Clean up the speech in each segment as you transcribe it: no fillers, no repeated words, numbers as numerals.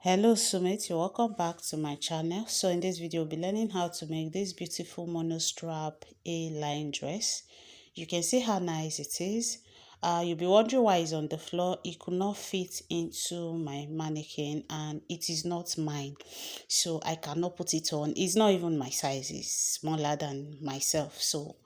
Hello Sumit, welcome back to my channel. So in this video we'll be learning how to make this beautiful monostrap A-line dress. You can see how nice it is. You'll be wondering why it's on the floor. It could not fit into my mannequin and it is not mine, so I cannot put it on. It's not even my size, it's smaller than myself. So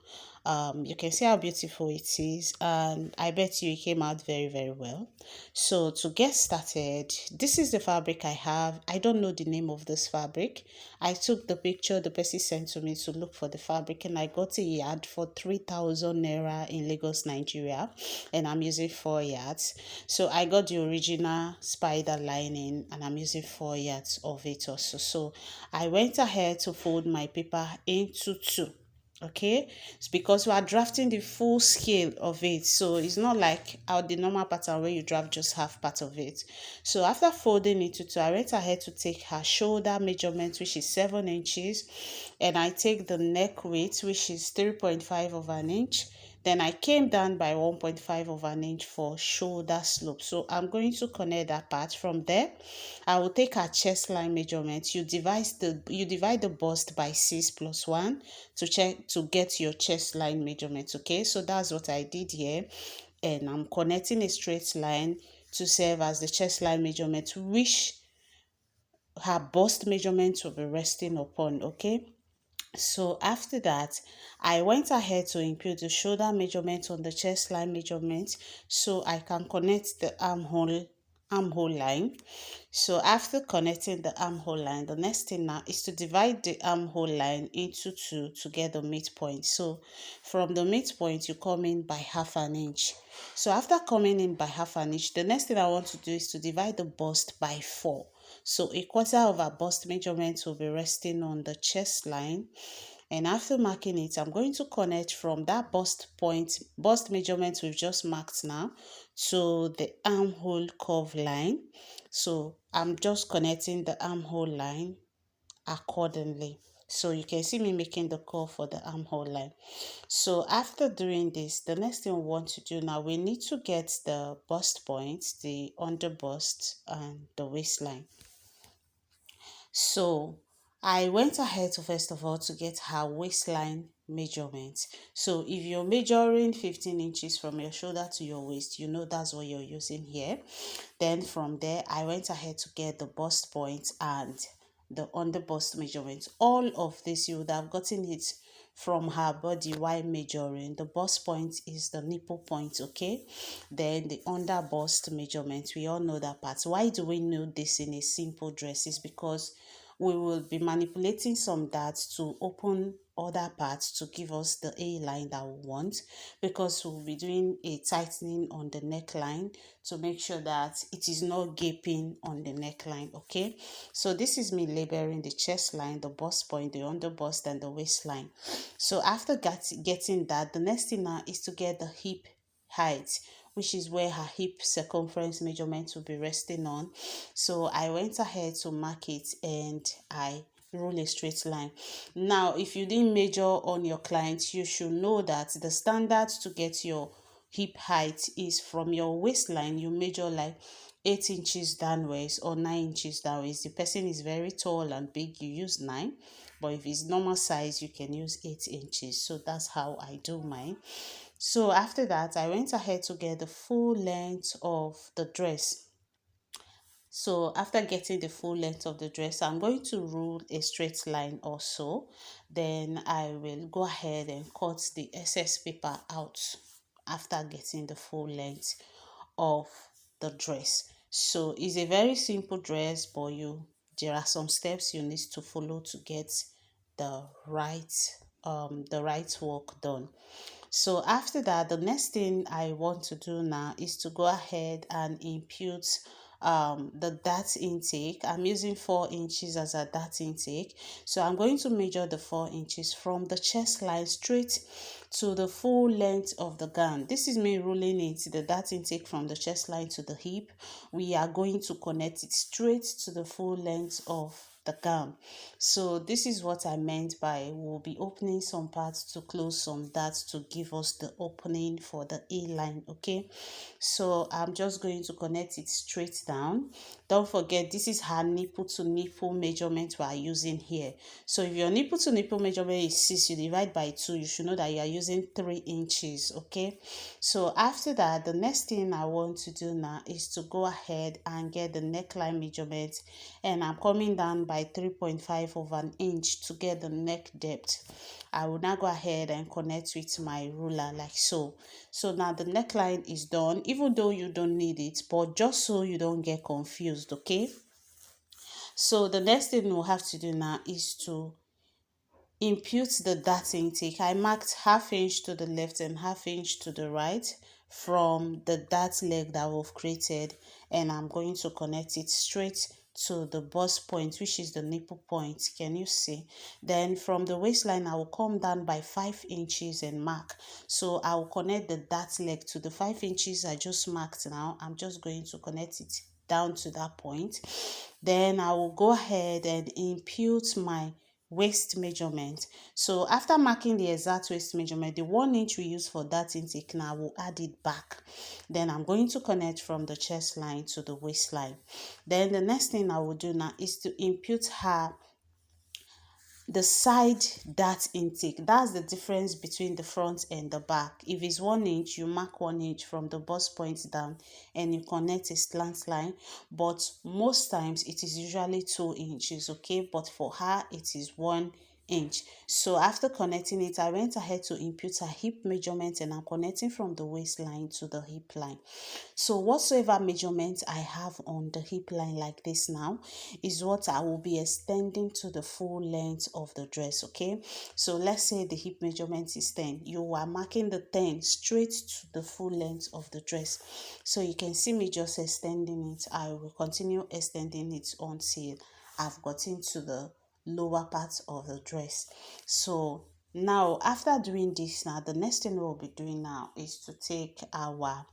you can see how beautiful it is, and I bet you it came out very well. So to get started, this is the fabric I have. I don't know the name of this fabric. I took the picture the person sent to me to look for the fabric, and I got a yard for 3,000 naira in Lagos, Nigeria, and I'm using 4 yards. So I got the original spider lining and I'm using 4 yards of it also. So I went ahead to fold my paper into two. Okay, it's because we are drafting the full scale of it, so it's not like the normal pattern where you draft just half part of it. So after folding it to two, I went ahead to take her shoulder measurement, which is 7 inches, and I take the neck width, which is 3.5 of an inch. Then I came down by 1.5 of an inch for shoulder slope. So I'm going to connect that part. From there, I will take our chest line measurement. You divide the bust by 6 plus 1 to get your chest line measurement. Okay, so that's what I did here, and I'm connecting a straight line to serve as the chest line measurement, which her bust measurement will be resting upon. Okay, so after that, I went ahead to input the shoulder measurement on the chest line measurement so I can connect the armhole line. So after connecting the armhole line, the next thing now is to divide the armhole line into two to get the midpoint. So from the midpoint, you come in by half an inch. So after coming in by half an inch, the next thing I want to do is to divide the bust by 4. So a quarter of our bust measurement will be resting on the chest line. And after marking it, I'm going to connect from that bust measurement we've just marked now to the armhole curve line. So I'm just connecting the armhole line accordingly. So you can see me making the curve for the armhole line. So after doing this, the next thing we want to do now, we need to get the bust points, the under bust and the waistline. So I went ahead to first of all to get her waistline measurement. So if you're measuring 15 inches from your shoulder to your waist, you know that's what you're using here. Then from there, I went ahead to get the bust point and the under bust measurement. All of this, you would have gotten it from her body while measuring. The bust point is the nipple point, okay? Then the under bust measurement, we all know that part. Why do we know this in a simple dress? Is because we will be manipulating some darts to open other parts to give us the A line that we want, because we'll be doing a tightening on the neckline to make sure that it is not gaping on the neckline. Okay, so this is me labeling the chest line, the bust point, the under bust and the waistline. So after getting that, the next thing now is to get the hip height, which is where her hip circumference measurement will be resting on. So I went ahead to mark it and I roll a straight line. Now if you didn't measure on your client, you should know that the standard to get your hip height is from your waistline. You measure like 8 inches downwards or 9 inches downwards. The person is very tall and big, you use 9, but if it's normal size you can use 8 inches. So that's how I do mine. So after that, I went ahead to get the full length of the dress. So after getting the full length of the dress, I'm going to rule a straight line also. Then I will go ahead and cut the excess paper out after getting the full length of the dress. So it's a very simple dress, but there are some steps you need to follow to get the right work done. So after that, the next thing I want to do now is to go ahead and impute the dart intake. I'm using 4 inches as a dart intake. So I'm going to measure the 4 inches from the chest line straight to the full length of the gown. This is me rolling it, the dart intake from the chest line to the hip. We are going to connect it straight to the full length of the gown. So this is what I meant by we'll be opening some parts to close some darts to give us the opening for the A-line. Okay, so I'm just going to connect it straight down. Don't forget, this is her nipple to nipple measurement we are using here. So if your nipple to nipple measurement is 6, you divide by 2, you should know that you are using 3 inches. Okay, so after that, the next thing I want to do now is to go ahead and get the neckline measurement, and I'm coming down by 3.5 of an inch to get the neck depth. I will now go ahead and connect with my ruler like so. So now the neckline is done, even though you don't need it, but just so you don't get confused. Okay, so the next thing we'll have to do now is to impute the dart intake. I marked ½ inch to the left and ½ inch to the right from the dart leg that we've created, and I'm going to connect it straight to the bust point, which is the nipple point. Can you see? Then from the waistline, I will come down by 5 inches and mark. So I will connect the dart leg to the 5 inches I just marked. Now I'm just going to connect it down to that point. Then I will go ahead and impute my waist measurement. So after marking the exact waist measurement, the 1 inch we use for that intake, now we'll add it back. Then I'm going to connect from the chest line to the waistline. Then the next thing I will do now is to impute her the side dart intake. That's the difference between the front and the back. If it's 1 inch, you mark 1 inch from the bust point down and you connect a slant line, but most times it is usually 2 inches. Okay, but for her it is 1 inch. So after connecting it, I went ahead to impute her hip measurement, and I'm connecting from the waistline to the hip line. So whatsoever measurement I have on the hip line like this now is what I will be extending to the full length of the dress. Okay, so let's say the hip measurement is 10. You are marking the 10 straight to the full length of the dress. So you can see me just extending it. I will continue extending it until I've gotten to the lower part of the dress. So now after doing this, now the next thing we'll be doing now is to take our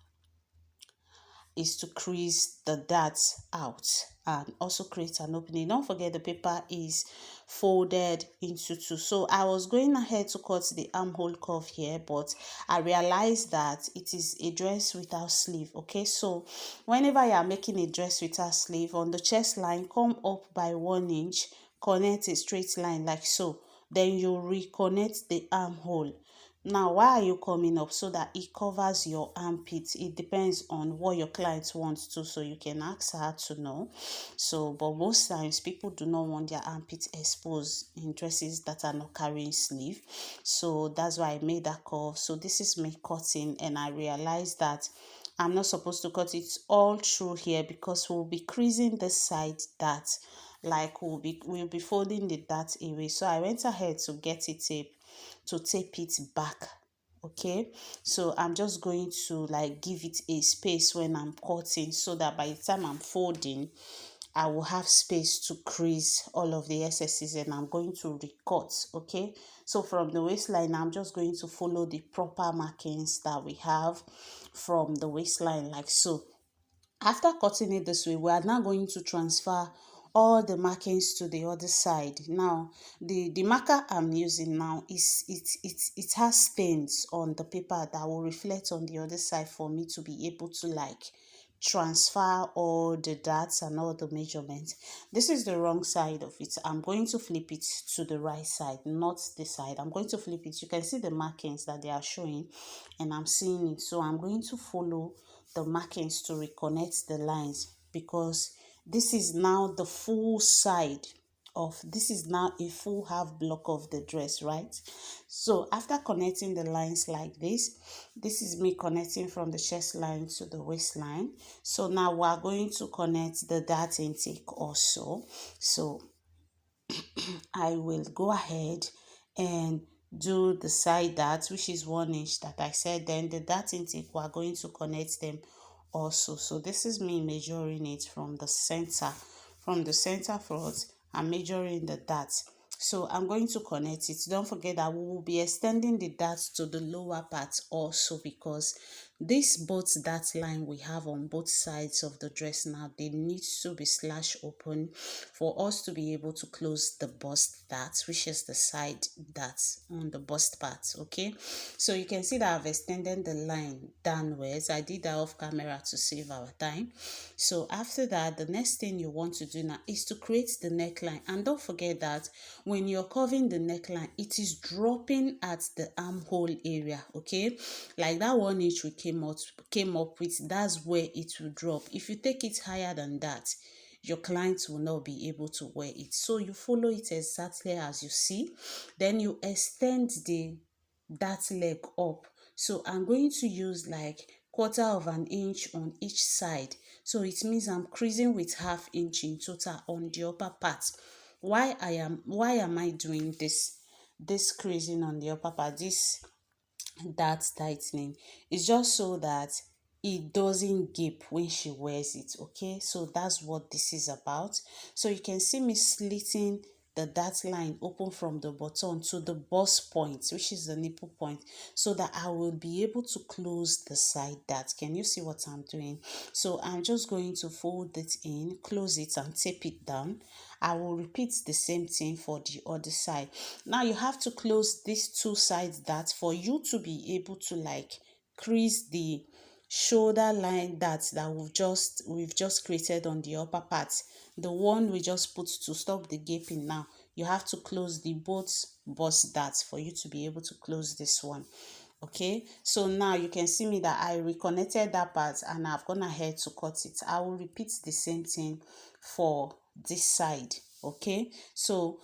crease the darts out and also create an opening. Don't forget the paper is folded into 2. So I was going ahead to cut the armhole curve here, but I realized that it is a dress without sleeve. Okay, so whenever you are making a dress without sleeve, on the chest line, come up by 1 inch, connect a straight line like so. Then you reconnect the armhole. Now, why are you coming up? So that it covers your armpit. It depends on what your client wants to, so you can ask her to know. So, but most times people do not want their armpit exposed in dresses that are not carrying sleeve. So that's why I made that curve. So this is me cutting, and I realized that I'm not supposed to cut it all through here because we'll be creasing the side that like we'll be folding the dart away. So I went ahead to get it tape it back. Okay, so I'm just going to like give it a space when I'm cutting, so that by the time I'm folding, I will have space to crease all of the excesses, and I'm going to recut. Okay, so from the waistline, I'm just going to follow the proper markings that we have from the waistline like so. After cutting it this way, we are now going to transfer all the markings to the other side. Now, the marker I'm using now it has stains on the paper that will reflect on the other side for me to be able to like transfer all the darts and all the measurements. This is the wrong side of it. I'm going to flip it to the right side, not this side. I'm going to flip it. You can see the markings that they are showing, and I'm seeing it. So I'm going to follow the markings to reconnect the lines, because this is now the full side of this is now a full half block of the dress, right? So after connecting the lines like this is me connecting from the chest line to the waistline. So now we are going to connect the dart intake also. So I will go ahead and do the side dart, which is 1 inch that I said. Then the dart intake, we are going to connect them also. So this is me measuring it from the center front. I'm measuring the dart, So I'm going to connect it. Don't forget that we will be extending the dart to the lower part also, because this both dart line we have on both sides of the dress now, they need to be slash open for us to be able to close the bust dart, which is the side dart on the bust part. Okay, so you can see that I've extended the line downwards. I did that off camera to save our time. So after that, the next thing you want to do now is to create the neckline. And don't forget that when you're curving the neckline, it is dropping at the armhole area. Okay, like that 1 inch we came up with, that's where it will drop. If you take it higher than that, your clients will not be able to wear it. So you follow it exactly as you see, then you extend the that leg up. So I'm going to use like 1/4 inch on each side, so it means I'm creasing with 1/2 inch in total on the upper part. Why am I doing this creasing on the upper part, this that tightening? Is just so that it doesn't gape when she wears it. Okay, so that's what this is about. So you can see me slitting the dart line open from the button to the bust point, which is the nipple point, so that I will be able to close the side dart. Can you see what I'm doing? So I'm just going to fold it in, close it, and tape it down. I will repeat the same thing for the other side. Now you have to close these two sides dart for you to be able to like crease the shoulder line that we've just created on the upper part, the one we just put to stop the gaping. Now you have to close the both bust darts for you to be able to close this one. Okay, so now you can see me that I reconnected that part and I've gone ahead to cut it. I will repeat the same thing for this side. Okay, so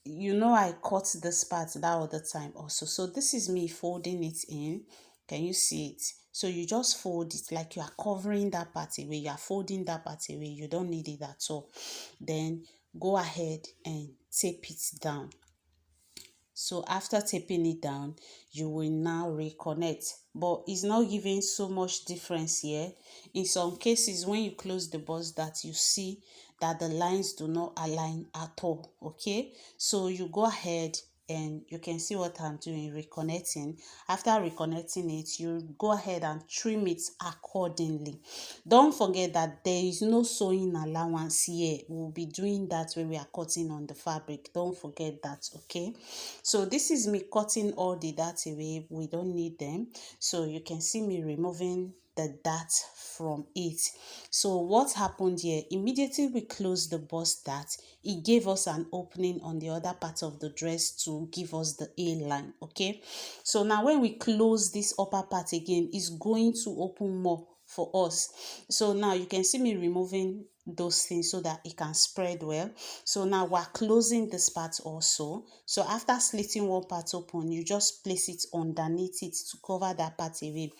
I cut this part that other time also. So this is me folding it in. Can you see it? So you just fold it like you are covering that part away. You are folding that part away. You don't need it at all. Then go ahead and tape it down. So after taping it down, you will now reconnect, but it's not giving so much difference here. In some cases, when you close the bust dart, you see that the lines do not align at all. Okay, so you go ahead and you can see what I'm doing, reconnecting. After reconnecting it, you go ahead and trim it accordingly. Don't forget that there is no sewing allowance here. We'll be doing that when we are cutting on the fabric. Don't forget that. Okay, so this is me cutting all the darts away. We don't need them. So you can see me removing the dart from it. So what happened here, immediately we closed the bust dart, it gave us an opening on the other part of the dress to give us the A line. Okay, so now when we close this upper part again, it's going to open more for us. So now you can see me removing those things so that it can spread well. So now we're closing this part also. So after slitting one part open, you just place it underneath it to cover that part away.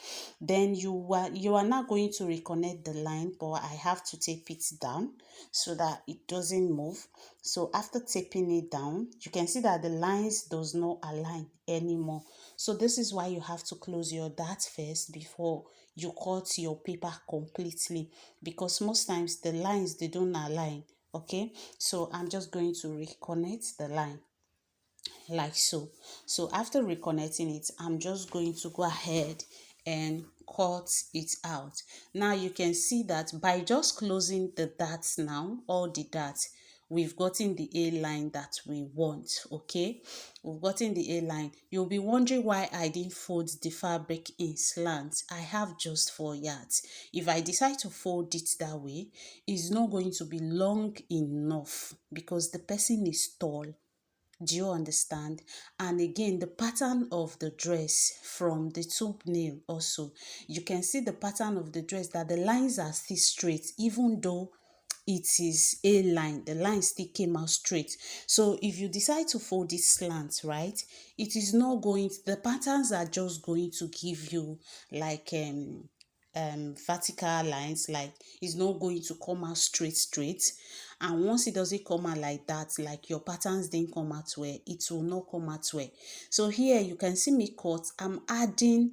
Then you are now going to reconnect the line, but I have to tape it down so that it doesn't move. So after taping it down, you can see that the lines does not align anymore. So this is why you have to close your dart first before you cut your paper completely, because most times the lines, they don't align. Okay, so I'm just going to reconnect the line like so. So after reconnecting it, I'm just going to go ahead and cut it out. Now you can see that by just closing the darts now, all the darts, we've gotten the A line that we want. Okay, we've gotten the A line. You'll be wondering why I didn't fold the fabric in slant. I have just 4 yards. If I decide to fold it that way, it's not going to be long enough because the person is tall. Do you understand? And again, the pattern of the dress from the tube nail also, you can see the pattern of the dress that the lines are still straight, even though it is a line, the line still came out straight. So if you decide to fold it slant, right, it is not going to, the patterns are just going to give you like vertical lines, like it's not going to come out straight. And once it doesn't come out like that, like your patterns didn't come out well, it will not come out well. So here you can see me cut. I'm adding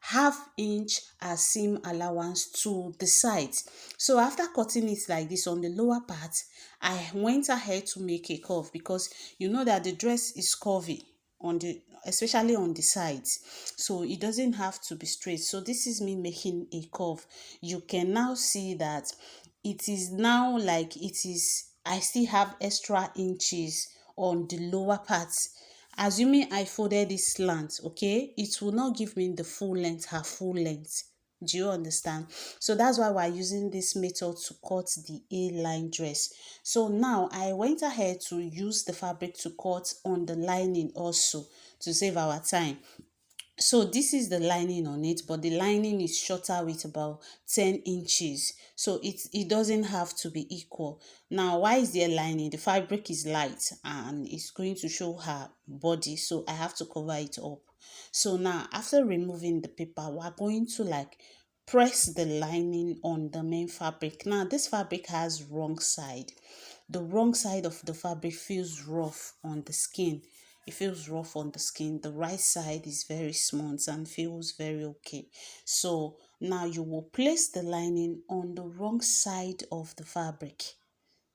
half inch as seam allowance to the sides. So after cutting it like this on the lower part, I went ahead to make a curve, because you know that the dress is curvy on the, especially on the sides, so it doesn't have to be straight. So this is me making a curve. You can now see that it is now like it is, I still have extra inches on the lower parts. Assuming I folded this slant, okay, it will not give me the full length, her full length. Do you understand? So that's why we're using this method to cut the A-line dress. So now I went ahead to use the fabric to cut on the lining also, to save our time. So this is the lining on it, but the lining is shorter with about 10 inches, so it doesn't have to be equal. Now, why is there lining? The fabric is light and it's going to show her body, so I have to cover it up. So now, after removing the paper, we're going to like press the lining on the main fabric. Now this fabric has wrong side. The wrong side of the fabric feels rough on the skin. It feels rough on the skin. The right side is very smooth and feels very okay. So now you will place the lining on the wrong side of the fabric.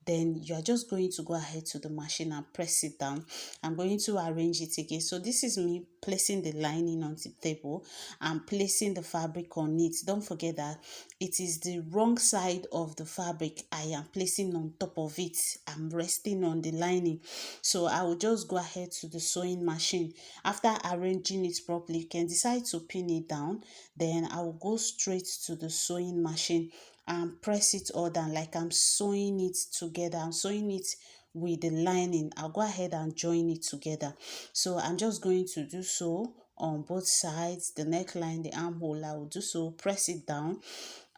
Then you are just going to go ahead to the machine and press it down. I'm going to arrange it again. So this is me placing the lining on the table and placing the fabric on it. Don't forget that it is the wrong side of the fabric I am placing on top of it. I'm resting on the lining. So I will just go ahead to the sewing machine. After arranging it properly, you can decide to pin it down. Then I will go straight to the sewing machine and press it all down like I'm sewing it together. I'm sewing it with the lining. I'll go ahead and join it together. So I'm just going to do so on both sides, the neckline, the armhole. I will do so, press it down.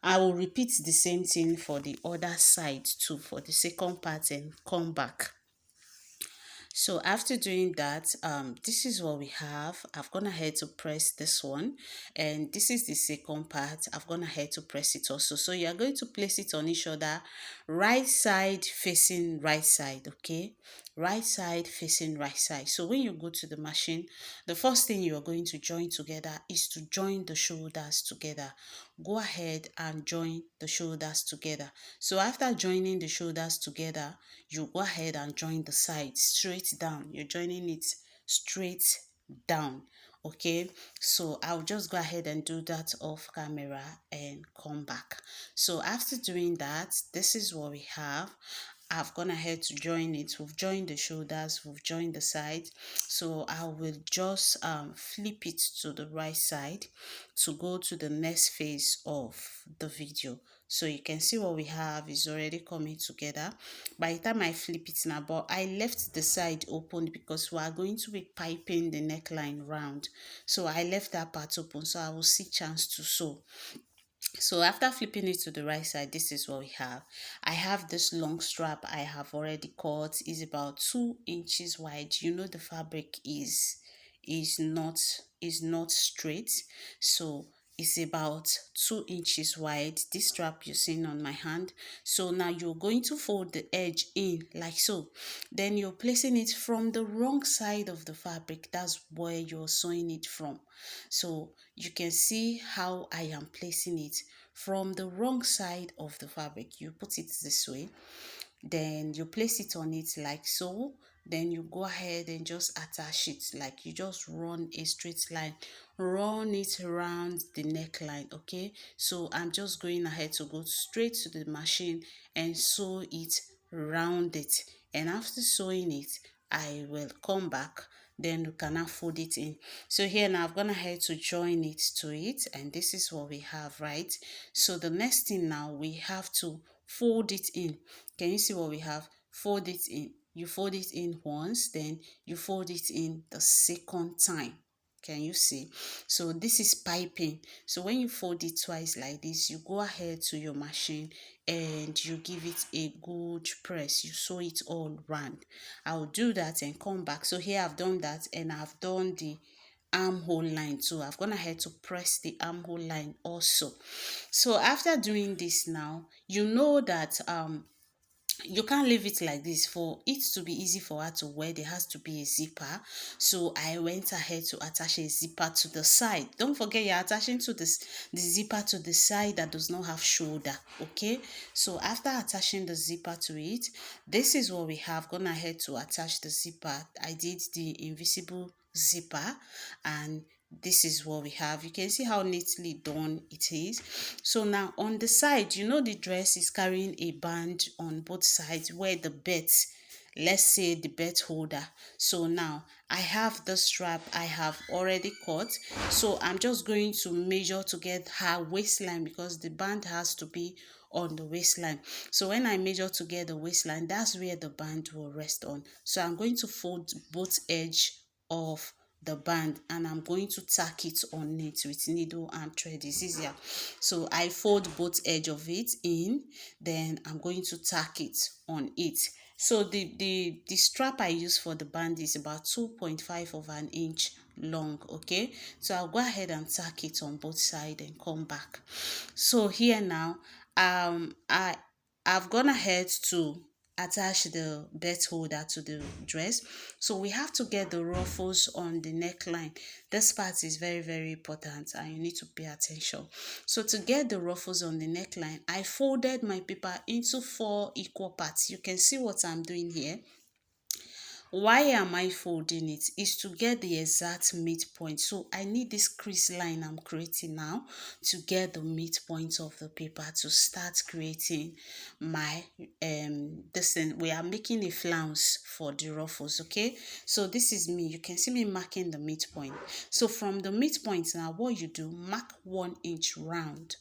I will repeat the same thing for the other side too, for the second part, and come back. So after doing that, this is what we have. I've gone ahead to press this one, and this is the second part. I've gone ahead to press it also. So you are going to place it on each other, right side facing right side, okay? Right side facing right side. So when you go to the machine, the first thing you are going to join together is to join the shoulders together. Go ahead and join the shoulders together. So after joining the shoulders together, you go ahead and join the side straight down. You're joining it straight down, okay? So I'll just go ahead and do that off camera and come back. So after doing that, this is what we have. I've gone ahead to join it. We've joined the shoulders, we've joined the side. So I will just flip it to the right side to go to the next phase of the video. So you can see what we have is already coming together. By the time I flip it now, but I left the side open because we are going to be piping the neckline round. So I left that part open, so I will see chance to sew. So after flipping it to the right side, this is what we have. I have this long strap I have already cut. Is about 2 inches wide. You know the fabric is not straight, so it's about 2 inches wide. This strap you're seeing on my hand. So now you're going to fold the edge in like so. Then you're placing it from the wrong side of the fabric. That's where you're sewing it from. So you can see how I am placing it from the wrong side of the fabric. You put it this way, then you place it on it like so. Then you go ahead and just attach it, like you just run a straight line, run it around the neckline, okay? So I'm just going ahead to go straight to the machine and sew it, round it, and after sewing it I will come back. Then you can now fold it in. So here now I've gone ahead to join it to it, and this is what we have, right? So the next thing now, we have to fold it in. Can you see what we have? Fold it in. You fold it in once, then you fold it in the second time. Can you see? So this is piping. So when you fold it twice like this, you go ahead to your machine and you give it a good press. You sew it all round. I'll do that and come back. So here I've done that, and I've done the armhole line too. I've gone ahead to press the armhole line also. So after doing this now, you know that you can't leave it like this. For it to be easy for her to wear, there has to be a zipper. So I went ahead to attach a zipper to the side. Don't forget, you're attaching to the zipper to the side that does not have shoulder. Okay, so after attaching the zipper to it, this is what we have. Gone ahead to attach the zipper. I did the invisible zipper, and this is what we have. You can see how neatly done it is. So now on the side, the dress is carrying a band on both sides where the belt, let's say the belt holder. So now I have the strap I have already cut, so I'm just going to measure to get her waistline, because the band has to be on the waistline. So when I measure to get the waistline, that's where the band will rest on. So I'm going to fold both edge of the band, and I'm going to tack it on it with needle and thread. It's easier. So I fold both edge of it in, then I'm going to tack it on it. So the strap I use for the band is about 2.5 of an inch long. Okay, so I'll go ahead and tack it on both sides and come back. So here now, I've gone ahead to attach the belt holder to the dress. So we have to get the ruffles on the neckline. This part is very, very important, and you need to pay attention. So to get the ruffles on the neckline, I folded my paper into 4 equal parts. You can see what I'm doing here. Why am I folding it? Is to get the exact midpoint. So I need this crease line I'm creating now to get the midpoint of the paper to start creating my this thing. We are making a flounce for the ruffles. Okay, so this is me. You can see me marking the midpoint. So from the midpoint now, what you do, mark 1 inch round.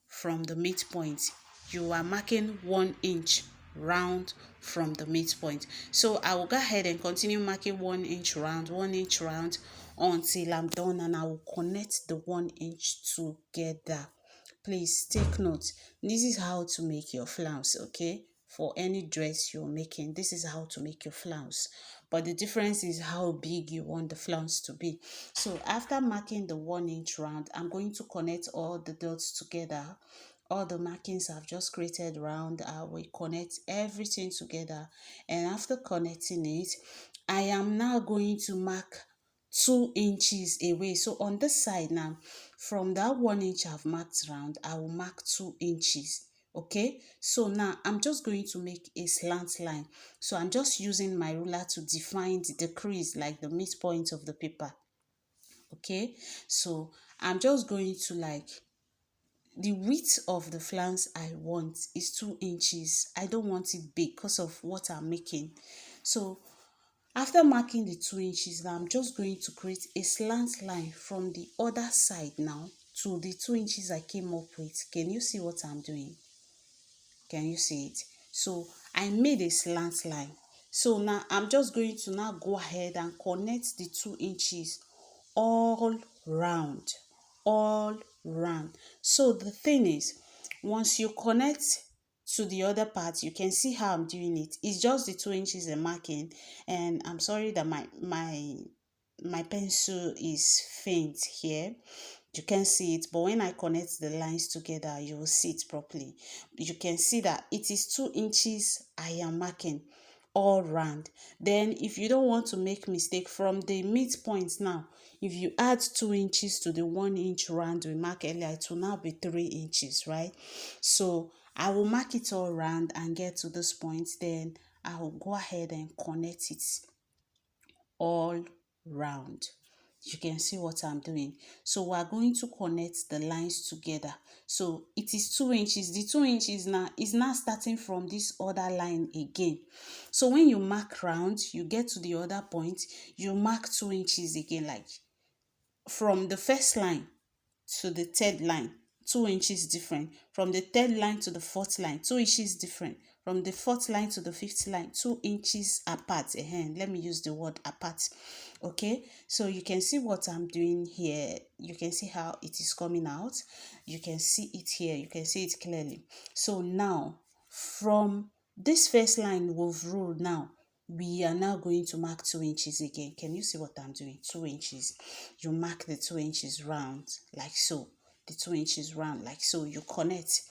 From the midpoint, you are marking 1 inch round from the midpoint. So I will go ahead and continue marking 1 inch round, 1 inch round until I'm done, and I will connect the 1 inch together. Please take note. This is how to make your flounce. Okay, for any dress you're making, this is how to make your flounce, but the difference is how big you want the flounce to be. So after marking the 1 inch round, I'm going to connect all the dots together. All the markings I've just created round, I will connect everything together, and after connecting it, I am now going to mark 2 inches away. So on this side now, from that 1 inch I've marked round, I will mark 2 inches. Okay, so now I'm just going to make a slant line. So I'm just using my ruler to define the crease, like the midpoint of the paper. Okay, so I'm just going to, like, the width of the flounce I want is 2 inches. I don't want it big because of what I'm making. So after marking the 2 inches, now I'm just going to create a slant line from the other side now to the 2 inches I came up with. Can you see what I'm doing? Can you see it? So I made a slant line. So now I'm just going to now go ahead and connect the 2 inches all round. All round. So the thing is, once you connect to the other part, you can see how I'm doing it. It's just the 2 inches I'm marking, and I'm sorry that my pencil is faint here. You can see it, but when I connect the lines together, you will see it properly. You can see that it is 2 inches I am marking all round. Then if you don't want to make mistake, from the midpoint now, if you add 2 inches to the 1 inch round we mark earlier, it will now be 3 inches, right? So I will mark it all round and get to this point, then I will go ahead and connect it all round. You can see what I'm doing. So we are going to connect the lines together. So it is 2 inches. The 2 inches now is now starting from this other line again. So when you mark round, you get to the other point, you mark 2 inches again, like from the first line to the third line, 2 inches different. From the third line to the fourth line, 2 inches different. From the fourth line to the fifth line, 2 inches apart. Let me use the word apart. Okay, so you can see what I'm doing here. You can see how it is coming out. You can see it here. You can see it clearly. So now, from this first line we've ruled now, we are now going to mark 2 inches again. Can you see what I'm doing? 2 inches. You mark the 2 inches round like so. The 2 inches round like so. You connect.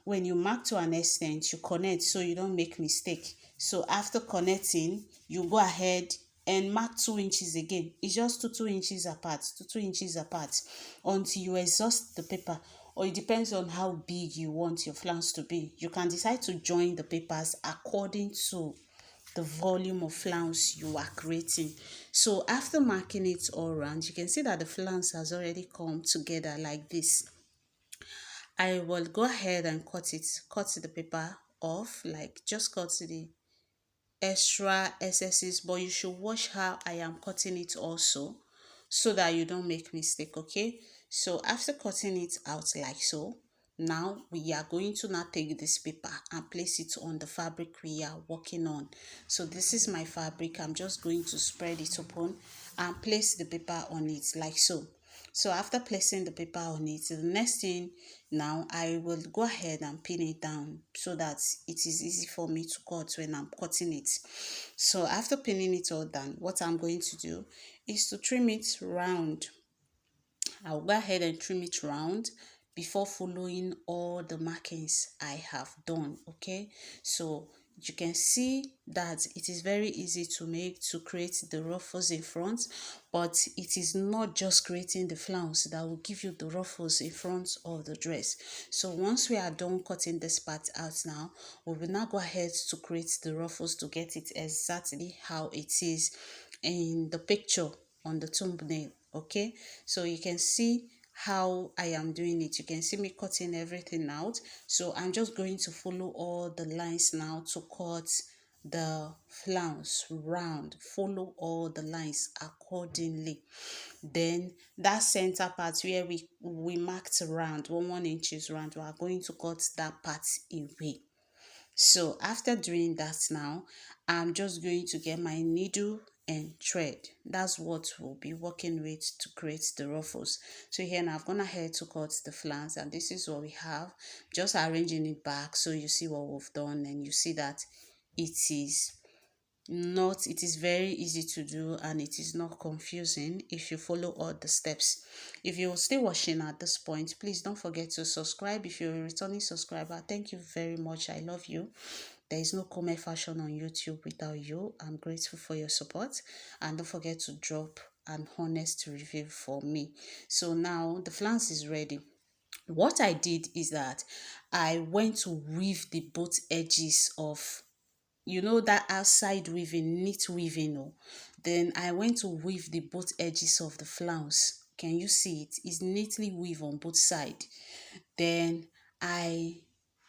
when you mark to an extent, you connect so you don't make mistake. So after connecting, you go ahead and mark 2 inches again. It's just 2 inches apart, 2 inches apart, until you exhaust the paper. Or it depends on how big you want your flounce to be. You can decide to join the papers according to the volume of flounce you are creating. So after marking it all around, you can see that the flounce has already come together like this. I will go ahead and cut the paper off, like just cut the extra excesses, but you should watch how I am cutting it also, so that you don't make mistake. Okay, so after cutting it out like so, now we are going to now take this paper and place it on the fabric we are working on. So this is my fabric. I'm just going to spread it open and place the paper on it like so. So after placing the paper on it, the next thing, now I will go ahead and pin it down so that it is easy for me to cut when I'm cutting it. So after pinning it all down, what I'm going to do is to trim it round. I'll go ahead and trim it round before following all the markings I have done. Okay, so you can see that it is very easy to create the ruffles in front, but it is not just creating the flounce that will give you the ruffles in front of the dress. So once we are done cutting this part out, now we will now go ahead to create the ruffles to get it exactly how it is in the picture on the thumbnail. Okay, so you can see how I am doing it. You can see me cutting everything out. So I'm just going to follow all the lines now to cut the flounce round. Follow all the lines accordingly. Then that center part where we marked round 1 inches round, we are going to cut that part away. So after doing that, now I'm just going to get my needle and thread. That's what we'll be working with to create the ruffles. So here now I've gone ahead to cut the flounce, and this is what we have. Just arranging it back so you see what we've done, and you see that it is very easy to do, and it is not confusing if you follow all the steps. If you're still watching at this point, please don't forget to subscribe. If you're a returning subscriber, thank you very much. I love you. There is no Come Fashion on YouTube without you. I'm grateful for your support, and don't forget to drop an honest review for me. So now the flounce is ready. What I did is that I went to weave the both edges of, that outside weaving, knit weaving. Then I went to weave the both edges of the flounce. Can you see it? It's neatly weave on both sides. Then I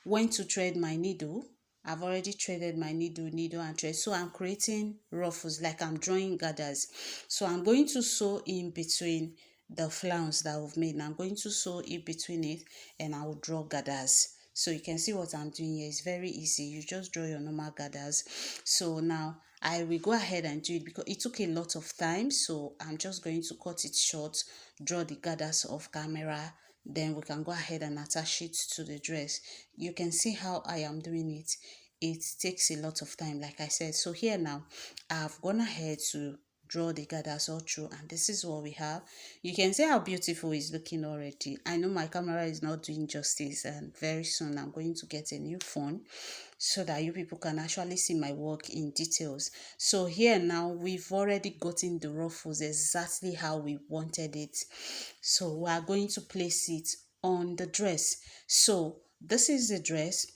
went to thread my needle. I've already threaded my needle and thread. So I'm creating ruffles, like I'm drawing gathers. So I'm going to sew in between the flounce that we've made. Now I'm going to sew in between it, and I will draw gathers. So you can see what I'm doing here. It's very easy. You just draw your normal gathers. So now I will go ahead and do it because it took a lot of time. So I'm just going to cut it short, draw the gathers off camera, then we can go ahead and attach it to the dress. You can see how I am doing it. It takes a lot of time, like I said. So here now I've gone ahead to draw the gathers all through, and this is what we have. You can see how beautiful it's looking already. I know my camera is not doing justice, and very soon I'm going to get a new phone so that you people can actually see my work in details. So here now we've already gotten the ruffles exactly how we wanted it. So we are going to place it on the dress. So this is the dress.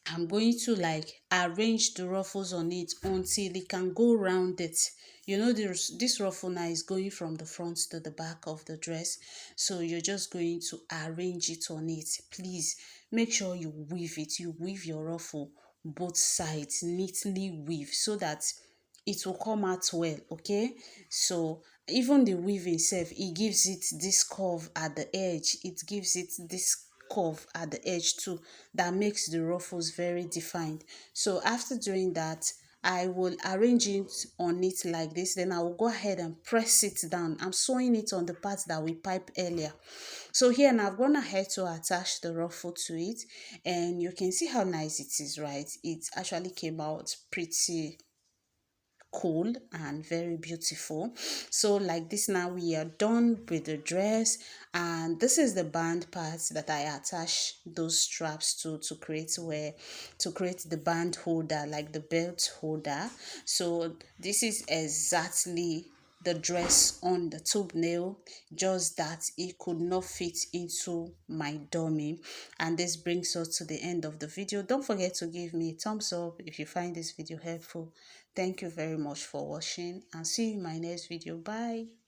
I'm going to arrange the ruffles on it until it can go round it. This ruffle now is going from the front to the back of the dress. So you're just going to arrange it on it. Please make sure you weave it. You weave your ruffle both sides, neatly weave, so that it will come out well. Okay, so even the weaving itself, it gives it this curve at the edge. It gives it this curve at the edge too, that makes the ruffles very defined. So after doing that, I will arrange it on it like this. Then I will go ahead and press it down. I'm sewing it on the part that we piped earlier. So here now I've gone ahead to attach the ruffle to it, and you can see how nice it is, right? It actually came out cool and very beautiful. So like this, now we are done with the dress, and this is the band part that I attach those straps to create the band holder, like the belt holder. So this is exactly the dress on the thumbnail, just that it could not fit into my dummy. And this brings us to the end of the video. Don't forget to give me a thumbs up if you find this video helpful. Thank you very much for watching, and see you in my next video. Bye.